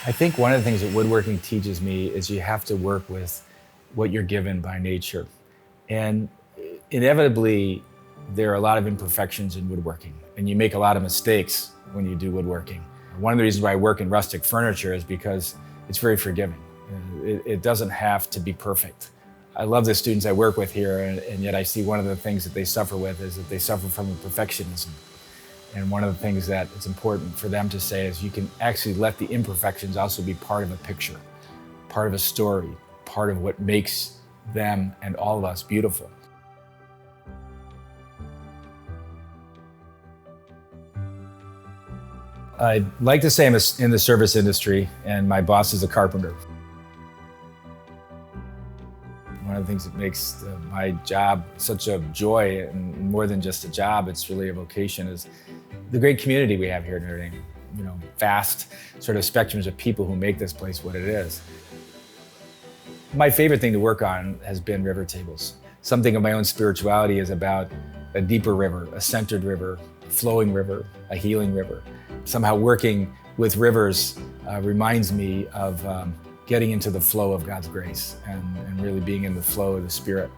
I think one of the things that woodworking teaches me is you have to work with what you're given by nature. And inevitably, there are a lot of imperfections in woodworking, and you make a lot of mistakes when you do woodworking. One of the reasons why I work in rustic furniture is because it's very forgiving. It doesn't have to be perfect. I love the students I work with here, and yet I see one of the things that they suffer with is that they suffer from perfectionism. And one of the things that it's important for them to say is you can actually let the imperfections also be part of a picture, part of a story, part of what makes them and all of us beautiful. I'd like to say I'm in the service industry, and my boss is a carpenter. One of the things that makes my job such a joy, and more than just a job, it's really a vocation, is the great community we have here at Notre Dame. You know, vast sort of spectrums of people who make this place what it is. My favorite thing to work on has been river tables. Something of my own spirituality is about a deeper river, a centered river, a flowing river, a healing river. Somehow working with rivers reminds me of getting into the flow of God's grace and really being in the flow of the Spirit.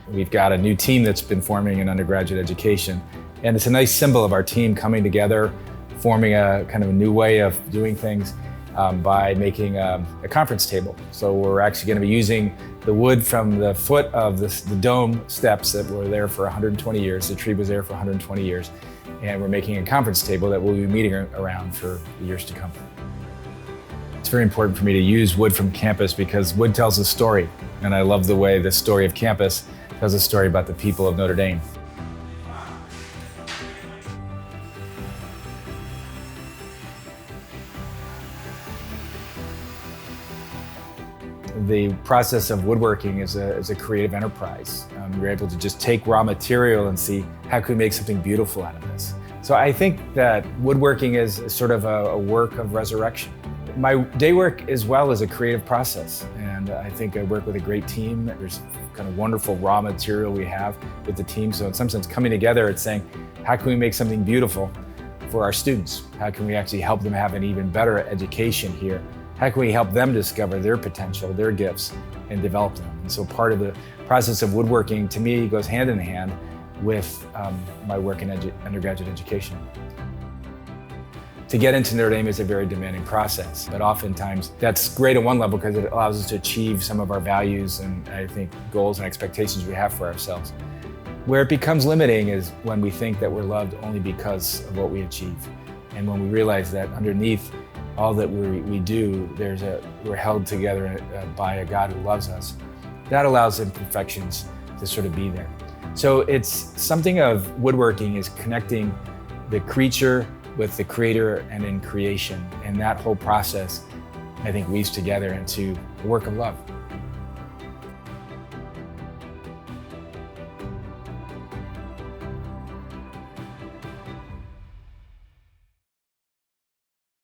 We've got a new team that's been forming in undergraduate education, and it's a nice symbol of our team coming together, forming a kind of a new way of doing things by making a conference table. So we're actually going to be using the wood from the foot of the dome steps that were there for 120 years. The tree was there for 120 years. And we're making a conference table that we'll be meeting around for the years to come. It's very important for me to use wood from campus because wood tells a story. And I love the way the story of campus tells a story about the people of Notre Dame. The process of woodworking is a creative enterprise. You're able to just take raw material and see how can we make something beautiful out of this. So I think that woodworking is sort of a work of resurrection. My day work as well is a creative process, and I think I work with a great team. There's kind of wonderful raw material we have with the team. So in some sense, coming together, it's saying, how can we make something beautiful for our students? How can we actually help them have an even better education here? How can we help them discover their potential, their gifts, and develop them? And so part of the process of woodworking, to me, goes hand in hand with my work in undergraduate education. To get into Notre Dame is a very demanding process, but oftentimes that's great at one level because it allows us to achieve some of our values and I think goals and expectations we have for ourselves. Where it becomes limiting is when we think that we're loved only because of what we achieve. And when we realize that underneath all that we do, we're held together by a God who loves us. That allows imperfections to sort of be there. So it's something of woodworking is connecting the creature with the creator and in creation. And that whole process, I think, weaves together into a work of love.